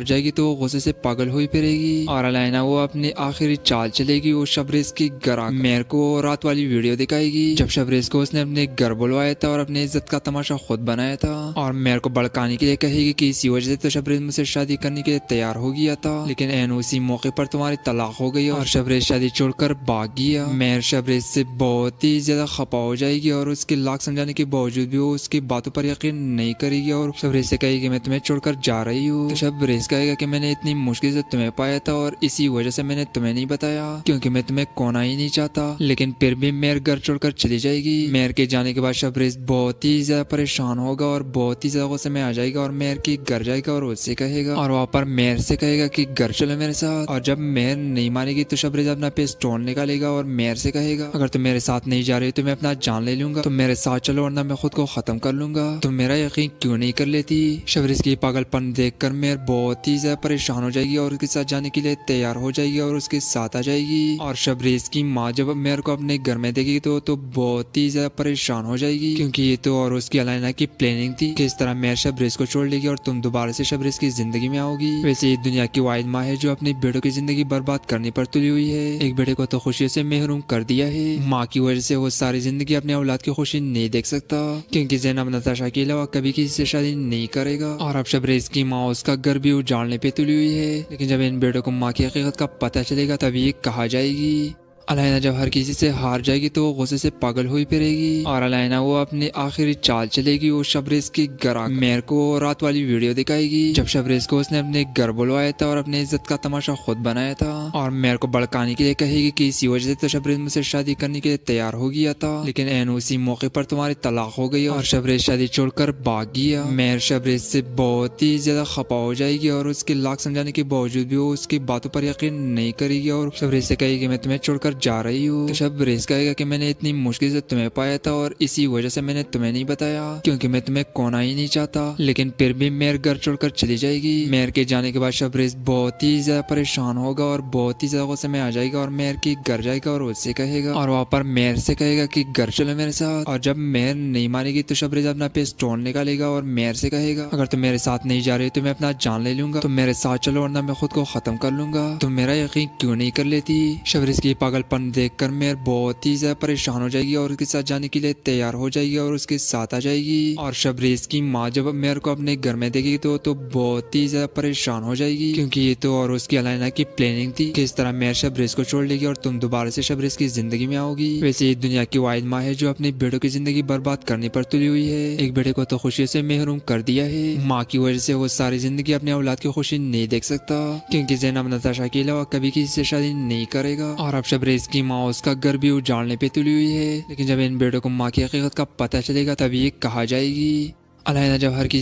جائے گی تو وہ غصے سے پاگل ہوئی پھرے گی اور علینا وہ اپنی آخری چال چلے گی. وہ شبریز کی گھر میر کو رات والی ویڈیو دکھائے گی جب شبریز کو اس نے اپنے گھر بلوایا تھا اور اپنی عزت کا تماشا خود بنایا تھا اور میر کو بڑکانے کے لیے کہے گی کہ اسی وجہ سے تو شبریز مجھ سے شادی کرنے کے لیے تیار ہو گیا تھا لیکن این اسی موقع پر تمہاری طلاق ہو گئی اور شبریز شادی چھوڑ کر بھاگ گیا. میر شبریز سے بہت ہی زیادہ خفا ہو جائے گی اور اس کے لاکھ سمجھانے کے باوجود بھی وہ اس کی باتوں پر یقین نہیں کرے گی اور شبریز سے کہے گی کہ میں تمہیں چھوڑ کر جا رہی ہوں. تو شبریز کہے گا کہ میں نے اتنی مشکل سے تمہیں پایا تھا اور اسی وجہ سے میں نے تمہیں نہیں بتایا کیونکہ میں تمہیں کھونا ہی نہیں چاہتا. لیکن پھر بھی میر گھر چھوڑ کر چلی جائے گی. میر کے جانے کے بعد شبریز بہت ہی زیادہ پریشان ہوگا اور بہت ہی زیادہ غصے میں آ جائے گا اور میر کے گھر جائے گا اور اس سے کہے گا اور وہاں پر میر سے کہے گا کہ گھر چلو میرے ساتھ. اور جب میر نہیں مانے گی تو شبریز اپنا پستول نکالے گا اور میر سے کہے گا اگر تم میرے ساتھ نہیں جا رہی تو میں اپنا جان لے لوں گا. تم میرے ساتھ چلو ورنہ میں خود کو ختم کر لوں گا. تم میرا یقین کیوں نہیں کر لیتی؟ شبریز کی پاگل پن دیکھ کر میر بہت ہی زیادہ پریشان ہو جائے گی اور اس کے ساتھ جانے کے لیے تیار ہو جائے گی اور اس کے ساتھ آ جائے گی. اور شبریز کی ماں جب میر کو اپنے گھر میں دیکھے گی تو بہت ہی زیادہ پریشان ہو جائے گی کیونکہ یہ تو اور اس کی علینا کی پلاننگ تھی کہ اس طرح میر شبریز کو چھوڑ لے گی اور تم دوبارہ سے شبریز کی زندگی میں آؤ گی. ویسے یہ دنیا کی واحد ماں ہے جو اپنی بیٹوں کی زندگی برباد کرنے پر تلی ہوئی ہے. ایک بیٹے کو تو خوشی سے محروم کر دیا ہے. ماں کی وجہ سے وہ ساری زندگی اپنے اولاد کی خوشی نہیں دیکھ سکتا کیونکہ زینب نتاشا کے علاوہ کبھی کسی سے شادی نہیں کرے گا. اور اب شبریز کی ماں اس کا گھر بھی اجاڑنے پہ تلی ہوئی ہے. لیکن جب ان بیٹوں کو ماں کی حقیقت کا پتہ چلے گا تب یہ کہا جائے گی. علینا جب ہر کسی سے ہار جائے گی تو وہ غصے سے پاگل ہوئی پھرے گی اور علینا وہ اپنی آخری چال چلے گی. وہ شبریز کی گھر میر کو رات والی ویڈیو دکھائے گی جب شبریز کو اس نے اپنے گھر بلوایا تھا اور اپنی عزت کا تماشا خود بنایا تھا اور میر کو بڑکانے کے لیے کہے گی کہ اسی وجہ سے تو شبریز مجھ سے شادی کرنے کے لیے تیار ہو گیا تھا لیکن این اسی موقع پر تمہاری طلاق ہو گئی اور شبریز شادی چھوڑ کر بھاگ گیا. میر شبریز سے بہت ہی زیادہ خفا ہو جائے گی اور اس کے لاکھ سمجھانے کے باوجود بھی وہ اس کی باتوں پر یقین نہیں کرے گی اور شبریز سے کہے گی کہ میں تمہیں چھوڑ کر جا رہی ہوں. شبریز کہے گا کہ میں نے اتنی مشکل سے تمہیں پایا تھا اور اسی وجہ سے میں نے تمہیں نہیں بتایا کیونکہ میں تمہیں کھونا ہی نہیں چاہتا. لیکن پھر بھی میر گھر چھوڑ کر چلی جائے گی. میر کے جانے کے بعد شبریز بہت ہی زیادہ پریشان ہوگا اور بہت ہی زیادہ غصے میں آ جائے گا اور میر کی گھر جائے گا اور اس سے کہے گا اور وہاں پر میر سے کہے گا کہ گھر چلو میرے ساتھ. اور جب میر نہیں مانے گی تو شبریز اپنا پستول نکالے گا اور میر سے کہے گا اگر تم میرے ساتھ نہیں جا رہی تو میں اپنا جان لے لوں گا. تم میرے ساتھ چلو ورنہ میں خود کو ختم کر لوں گا. تم میرا یقین کیوں نہیں کر لیتی؟ شبریز کی پاگل پن دیکھ کر میر بہت ہی زیادہ پریشان ہو جائے گی اور اس کے ساتھ جانے کے لیے تیار ہو جائے گی اور اس کے ساتھ آ جائے گی. اور شبریز کی ماں جب میر کو اپنے گھر میں دیکھے گی تو بہت ہی زیادہ پریشان ہو جائے گی کیونکہ یہ تو اور اس کی علینا کی پلاننگ تھی کہ اس طرح میر شبریز کو چھوڑ لے گی اور تم دوبارہ سے شبریز کی زندگی میں آؤ گی. ویسے یہ دنیا کی واحد ماں ہے جو اپنی بیٹوں کی زندگی برباد کرنے پر تلی ہوئی ہے. ایک بیٹے کو تو خوشی سے محروم کر دیا ہے. ماں کی وجہ سے وہ ساری زندگی اپنے اولاد کی خوشی نہیں دیکھ سکتا کیونکہ زینب نتاشا کے علاوہ کبھی کسی سے شادی نہیں کرے گا. اور اب شبریز کی ماں اس کا گھر بھی اجاڑنے پہ تلی ہوئی ہے. لیکن جب ان بیٹوں کو ماں کی حقیقت کا پتہ چلے گا تب یہ کہا جائے گی. علینا جب ہر کسی